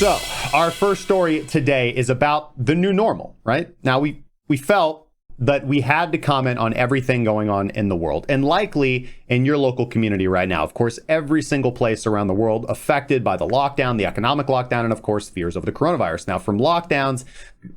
So our first story today is about the new normal, right? Now, we felt that we had to comment on everything going on in the world and likely in your local community right now. Of course, every single place around the world affected by the lockdown, the economic lockdown, and of course, fears of the coronavirus. Now, from lockdowns,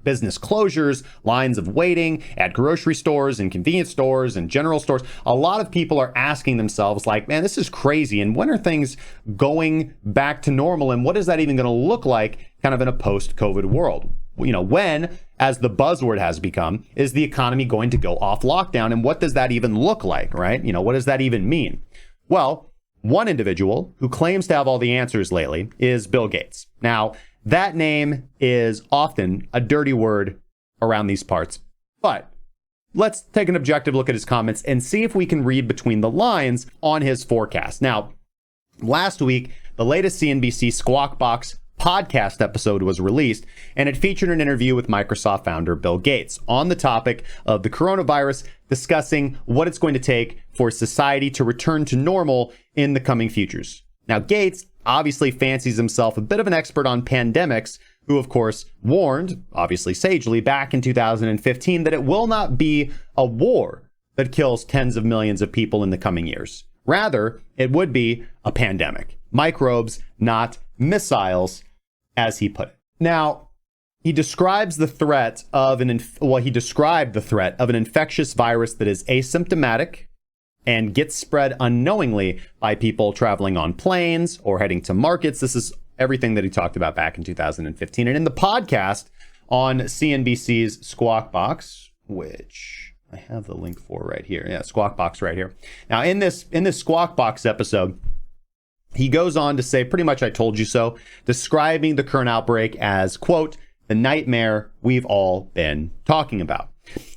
business closures, lines of waiting at grocery stores and convenience stores and general stores, a lot of people are asking themselves like, man, this is crazy. And when are things going back to normal? And what is that even going to look like kind of in a post-COVID world? You know, when, as the buzzword has become, is the economy going to go off lockdown? And what does that even look like, right? You know, what does that even mean? Well, one individual who claims to have all the answers lately is Bill Gates. Now, that name is often a dirty word around these parts, but let's take an objective look at his comments and see if we can read between the lines on his forecast. Now, last week, the latest CNBC Squawk Box podcast episode was released, and it featured an interview with Microsoft founder Bill Gates on the topic of the coronavirus, discussing what it's going to take for society to return to normal in the coming futures. Now, Gates obviously fancies himself a bit of an expert on pandemics, who of course warned, obviously sagely, back in 2015 that it will not be a war that kills tens of millions of people in the coming years. Rather, it would be a pandemic. Microbes, not missiles, as he put it. Now, he describes the threat of he described the threat of an infectious virus that is asymptomatic and gets spread unknowingly by people traveling on planes or heading to markets. This is everything that he talked about back in 2015. And in the podcast on CNBC's Squawk Box, which I have the link for right here. Yeah, Squawk Box right here. Now, in this Squawk Box episode, he goes on to say, pretty much, I told you so, describing the current outbreak as, quote, the nightmare we've all been talking about.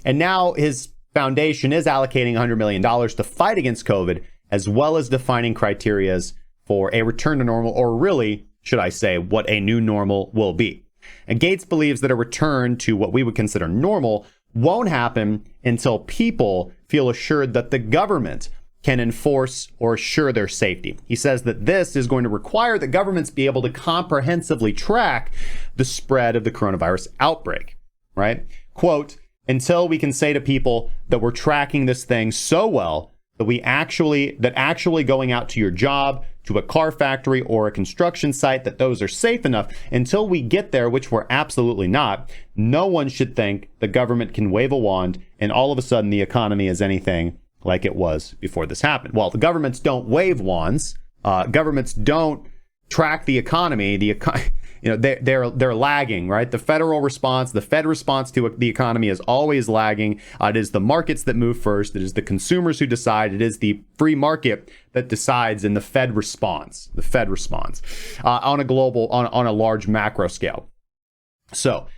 And now his foundation is allocating $100 million to fight against COVID, as well as defining criterias for a return to normal, or really, should I say, what a new normal will be. And Gates believes that a return to what we would consider normal won't happen until people feel assured that the government can enforce or assure their safety. He says that this is going to require that governments be able to comprehensively track the spread of the coronavirus outbreak, right? Quote, until we can say to people that we're tracking this thing so well that actually going out to your job, to a car factory or a construction site, that those are safe enough. Until we get there, which we're absolutely not, no one should think the government can wave a wand and all of a sudden the economy is anything like it was before this happened. Well, the governments don't wave wands. Governments don't track the economy. They're lagging, right? The Fed response to the economy is always lagging. It is the markets that move first. It is the consumers who decide. It is the free market that decides, and the Fed responds. The Fed responds on a large macro scale. So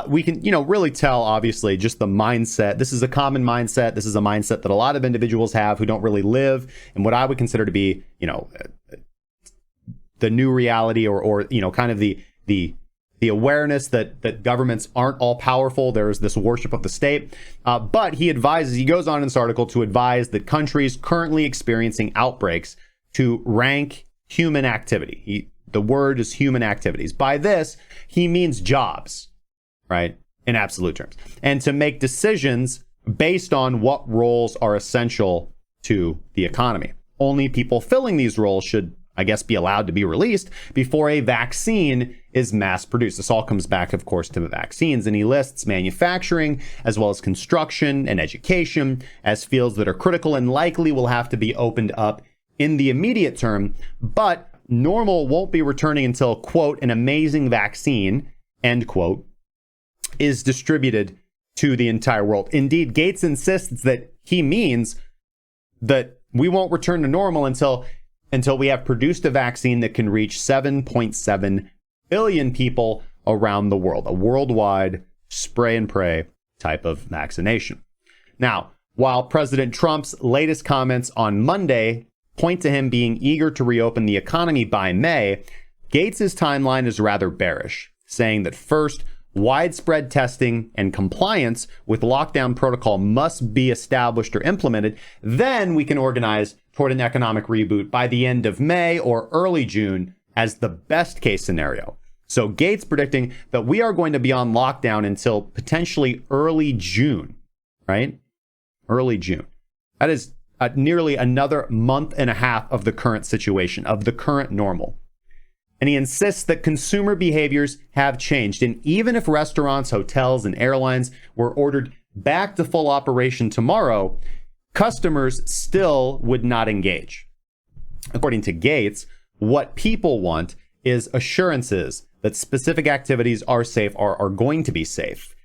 we can, really tell, obviously, just the mindset. This is a common mindset. This is a mindset that a lot of individuals have who don't really live in what I would consider to be, the new reality or kind of the awareness that governments aren't all powerful. There's this worship of the state. But he goes on in this article to advise that countries currently experiencing outbreaks to rank human activity. The word is human activities. By this, he means jobs, right? In absolute terms. And to make decisions based on what roles are essential to the economy. Only people filling these roles should, I guess, be allowed to be released before a vaccine is mass produced. This all comes back, of course, to the vaccines. And he lists manufacturing as well as construction and education as fields that are critical and likely will have to be opened up in the immediate term. But normal won't be returning until, quote, an amazing vaccine, end quote, is distributed to the entire world. Indeed, Gates insists that he means that we won't return to normal until we have produced a vaccine that can reach 7.7 billion people around the world, a worldwide spray and pray type of vaccination. Now, while President Trump's latest comments on Monday point to him being eager to reopen the economy by May, Gates's timeline is rather bearish, saying that first, widespread testing and compliance with lockdown protocol must be established or implemented. Then we can organize toward an economic reboot by the end of May or early June as the best case scenario. So Gates predicting that we are going to be on lockdown until potentially early June, right? Early June. That is nearly another month and a half of the current situation, of the current normal. And he insists that consumer behaviors have changed. And even if restaurants, hotels, and airlines were ordered back to full operation tomorrow, customers still would not engage. According to Gates, what people want is assurances that specific activities are safe, are going to be safe.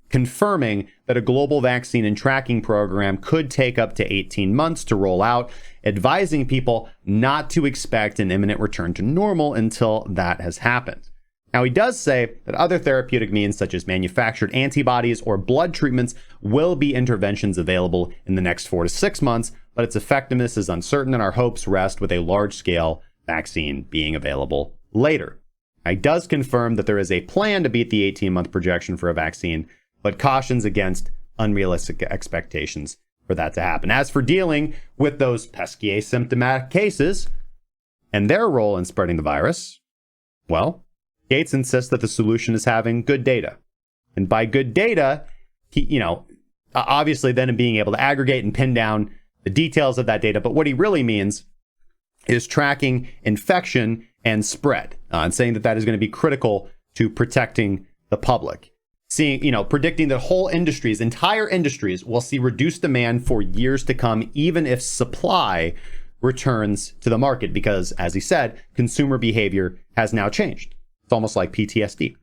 Confirming that a global vaccine and tracking program could take up to 18 months to roll out, advising people not to expect an imminent return to normal until that has happened. Now, he does say that other therapeutic means, such as manufactured antibodies or blood treatments, will be interventions available in the next 4 to 6 months, but its effectiveness is uncertain, and our hopes rest with a large-scale vaccine being available later. Now, he does confirm that there is a plan to beat the 18-month projection for a vaccine, but cautions against unrealistic expectations for that to happen. As for dealing with those pesky asymptomatic cases and their role in spreading the virus, well, Gates insists that the solution is having good data. And by good data, he, obviously then being able to aggregate and pin down the details of that data. But what he really means is tracking infection and spread, and saying that that is going to be critical to protecting the public. Predicting that whole industries, entire industries, will see reduced demand for years to come, even if supply returns to the market, because, as he said, consumer behavior has now changed. It's almost like PTSD.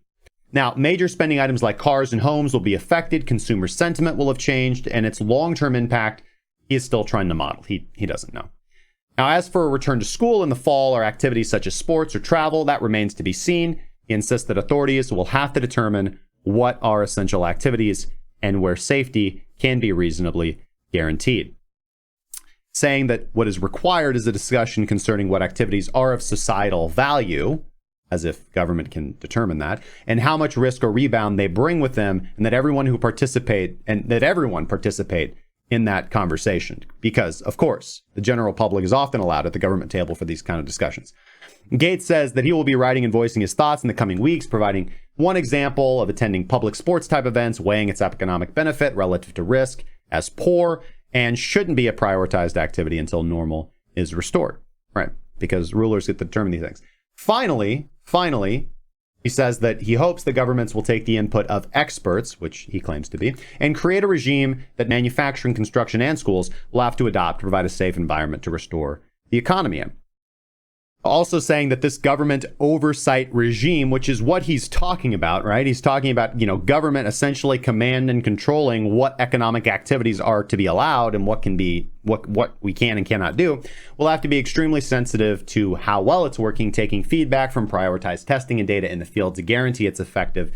Now, major spending items like cars and homes will be affected. Consumer sentiment will have changed, and its long-term impact, he is still trying to model. He doesn't know. Now, as for a return to school in the fall or activities such as sports or travel, that remains to be seen. He insists that authorities will have to determine what are essential activities and where safety can be reasonably guaranteed. Saying that what is required is a discussion concerning what activities are of societal value, as if government can determine that, and how much risk or rebound they bring with them, and that everyone participate in that conversation. Because, of course, the general public is often allowed at the government table for these kind of discussions. Gates says that he will be writing and voicing his thoughts in the coming weeks, providing one example of attending public sports type events, weighing its economic benefit relative to risk as poor, and shouldn't be a prioritized activity until normal is restored, right? Because rulers get to determine these things. Finally, he says that he hopes the governments will take the input of experts, which he claims to be, and create a regime that manufacturing, construction, and schools will have to adopt to provide a safe environment to restore the economy in. Also saying that this government oversight regime, which is what he's talking about, right? He's talking about, government essentially command and controlling what economic activities are to be allowed and what we can and cannot do, will have to be extremely sensitive to how well it's working, taking feedback from prioritized testing and data in the field to guarantee it's effective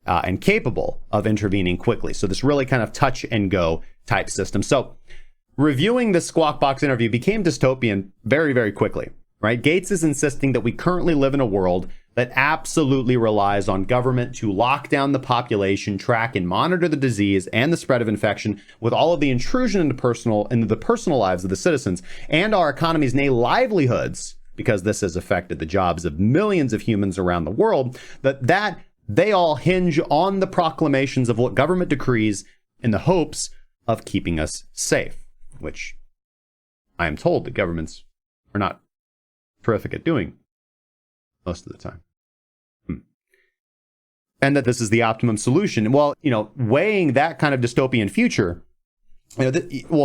and capable of intervening quickly. So this really kind of touch and go type system. So reviewing the Squawk Box interview became dystopian very, very quickly. Right? Gates is insisting that we currently live in a world that absolutely relies on government to lock down the population, track and monitor the disease and the spread of infection, with all of the intrusion into the personal lives of the citizens and our economy's livelihoods, because this has affected the jobs of millions of humans around the world, that they all hinge on the proclamations of what government decrees in the hopes of keeping us safe, which I am told that governments are not terrific at doing most of the time. And that this is the optimum solution. Well, weighing that kind of dystopian future,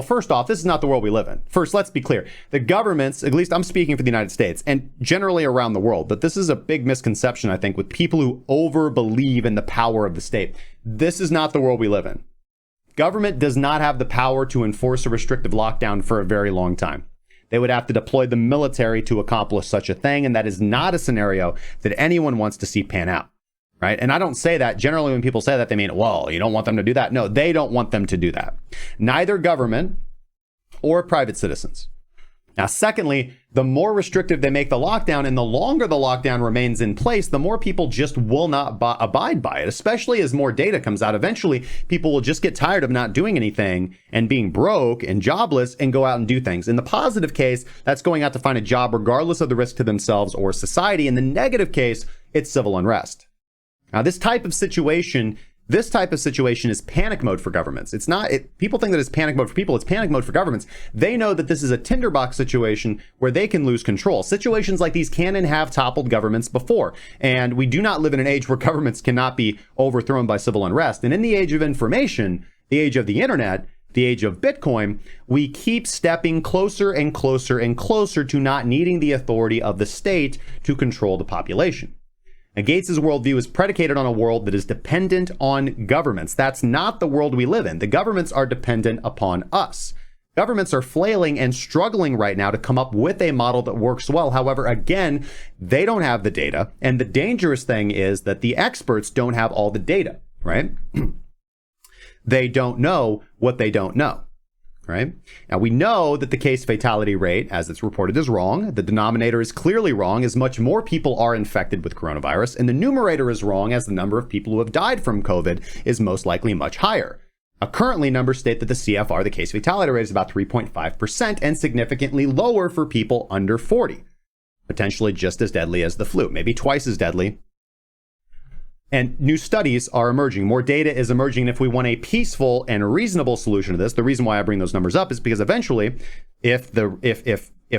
first off, this is not the world we live in. First, let's be clear. The governments, at least I'm speaking for the United States and generally around the world, but this is a big misconception, I think, with people who over-believe in the power of the state. This is not the world we live in. Government does not have the power to enforce a restrictive lockdown for a very long time. They would have to deploy the military to accomplish such a thing, and that is not a scenario that anyone wants to see pan out, right? And I don't say that. Generally, when people say that, they mean, well, you don't want them to do that. No, they don't want them to do that. Neither government or private citizens Now, secondly, the more restrictive they make the lockdown and the longer the lockdown remains in place, the more people just will not abide by it, especially as more data comes out. Eventually, people will just get tired of not doing anything and being broke and jobless and go out and do things. In the positive case, that's going out to find a job regardless of the risk to themselves or society. In the negative case, it's civil unrest. Now, this type of situation is panic mode for governments. It's not, people think that it's panic mode for people. It's panic mode for governments. They know that this is a tinderbox situation where they can lose control. Situations like these can and have toppled governments before. And we do not live in an age where governments cannot be overthrown by civil unrest. And in the age of information, the age of the internet, the age of Bitcoin, we keep stepping closer and closer and closer to not needing the authority of the state to control the population. Now, Gates's worldview is predicated on a world that is dependent on governments. That's not the world we live in. The governments are dependent upon us. Governments are flailing and struggling right now to come up with a model that works well. However, again, they don't have the data. And the dangerous thing is that the experts don't have all the data, right? They don't know what they don't know. Right? Now, we know that the case fatality rate, as it's reported, is wrong. The denominator is clearly wrong, as much more people are infected with coronavirus. And the numerator is wrong, as the number of people who have died from COVID is most likely much higher. Currently, numbers state that the CFR, the case fatality rate, is about 3.5% and significantly lower for people under 40. Potentially just as deadly as the flu, maybe twice as deadly. And new studies are emerging. More data is emerging. And if we want a peaceful and reasonable solution to this, the reason why I bring those numbers up is because eventually, if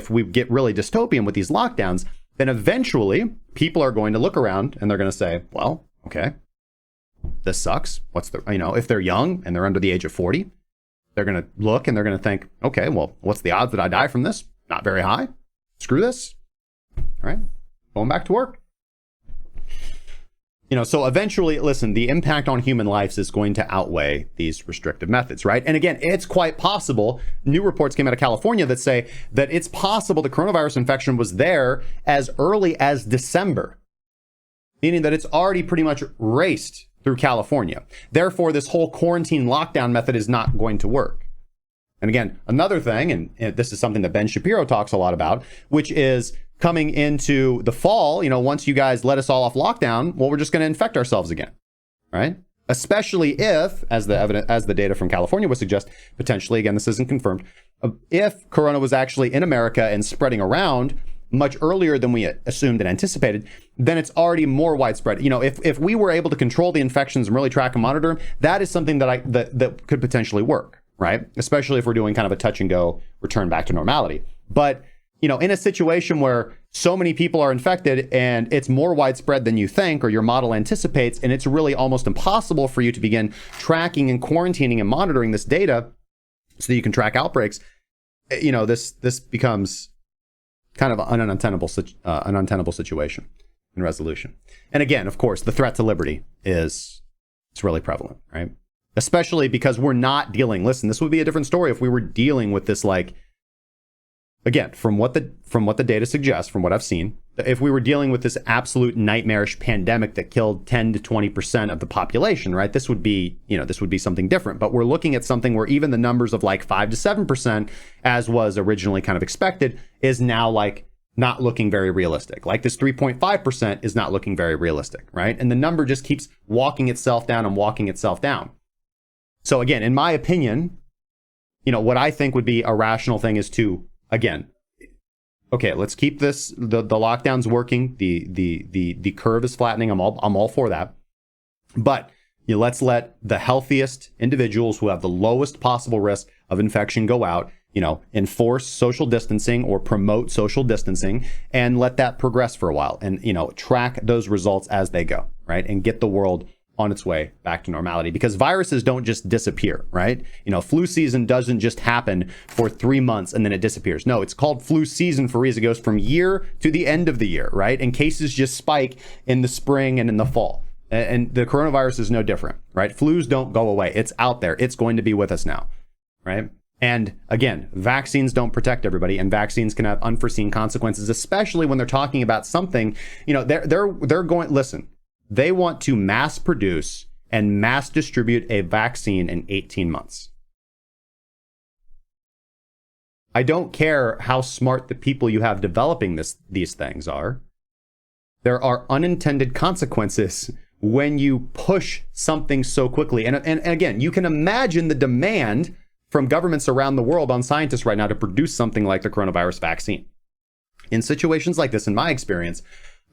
we get really dystopian with these lockdowns, then eventually people are going to look around and they're going to say, well, okay, this sucks. If they're young and they're under the age of 40, they're going to look and they're going to think, okay, well, what's the odds that I die from this? Not very high. Screw this. All right, going back to work. So eventually, listen, the impact on human lives is going to outweigh these restrictive methods, right? And again, it's quite possible. New reports came out of California that say that it's possible the coronavirus infection was there as early as December, meaning that it's already pretty much raced through California. Therefore, this whole quarantine lockdown method is not going to work. And again, another thing, and this is something that Ben Shapiro talks a lot about, which is coming into the fall, once you guys let us all off lockdown, well, we're just going to infect ourselves again, right? Especially if, as the data from California would suggest, potentially, again, this isn't confirmed, if corona was actually in America and spreading around much earlier than we assumed and anticipated, then it's already more widespread. If we were able to control the infections and really track and monitor them, that is something that could potentially work, right? Especially if we're doing kind of a touch and go return back to normality. But in a situation where so many people are infected and it's more widespread than you think or your model anticipates, and it's really almost impossible for you to begin tracking and quarantining and monitoring this data so that you can track outbreaks, this becomes kind of an untenable situation and resolution. And again, of course, the threat to liberty it's really prevalent, right? Especially because we're not dealing, listen, this would be a different story if we were dealing with this, again, from what the data suggests, from what I've seen, if we were dealing with this absolute nightmarish pandemic that killed 10 to 20% of the population, right? This would be something different. But we're looking at something where even the numbers of 5 to 7%, as was originally kind of expected, is now not looking very realistic. This 3.5% is not looking very realistic, right? And the number just keeps walking itself down and walking itself down. So again, in my opinion, what I think would be a rational thing is to, again, okay, let's keep the lockdowns working. The curve is flattening. I'm all for that. But let's let the healthiest individuals who have the lowest possible risk of infection go out, enforce social distancing or promote social distancing, and let that progress for a while and, track those results as they go, right? And get the world on its way back to normality, because viruses don't just disappear, right? Flu season doesn't just happen for 3 months and then it disappears. No, it's called flu season for a reason. It goes from year to the end of the year, right? And cases just spike in the spring and in the fall. And the coronavirus is no different, right? Flus don't go away. It's out there. It's going to be with us now, right? And again, vaccines don't protect everybody, and vaccines can have unforeseen consequences, especially when they're talking about something, they're going, listen, they want to mass produce and mass distribute a vaccine in 18 months. I don't care how smart the people you have developing these things are. There are unintended consequences when you push something so quickly. And again, you can imagine the demand from governments around the world on scientists right now to produce something like the coronavirus vaccine. In situations like this, in my experience,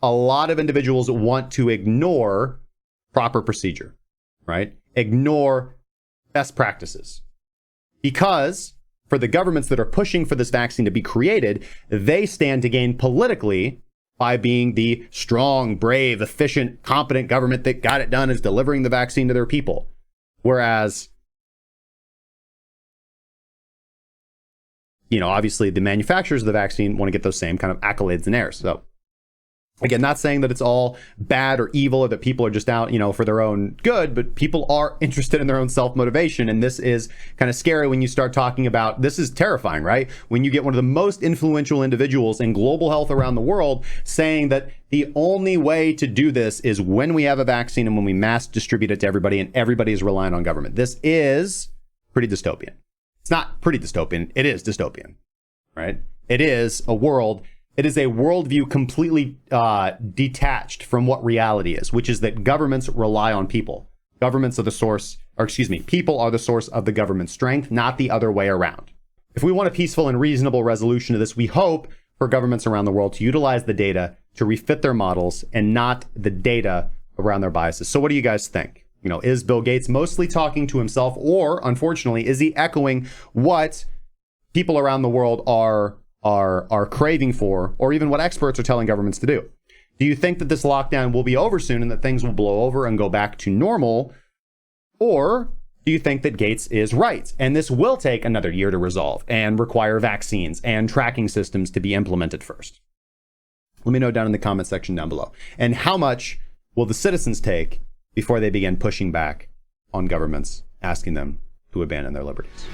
a lot of individuals want to ignore proper procedure, right? Ignore best practices. Because for the governments that are pushing for this vaccine to be created, they stand to gain politically by being the strong, brave, efficient, competent government that got it done, is delivering the vaccine to their people. Whereas, obviously the manufacturers of the vaccine want to get those same kind of accolades and airs. So again, not saying that it's all bad or evil or that people are just out, for their own good, but people are interested in their own self-motivation. And this is kind of scary when you start talking about, this is terrifying, right? When you get one of the most influential individuals in global health around the world saying that the only way to do this is when we have a vaccine and when we mass distribute it to everybody and everybody is relying on government. This is pretty dystopian. It's not pretty dystopian. It is dystopian, right? It is a worldview completely detached from what reality is, which is that governments rely on people. People are the source of the government's strength, not the other way around. If we want a peaceful and reasonable resolution to this, we hope for governments around the world to utilize the data to refit their models and not the data around their biases. So what do you guys think? Is Bill Gates mostly talking to himself, or unfortunately, is he echoing what people around the world are craving for, or even what experts are telling governments to do? Do you think that this lockdown will be over soon and that things will blow over and go back to normal? Or do you think that Gates is right and this will take another year to resolve and require vaccines and tracking systems to be implemented first? Let me know down in the comment section down below. And how much will the citizens take before they begin pushing back on governments, asking them to abandon their liberties?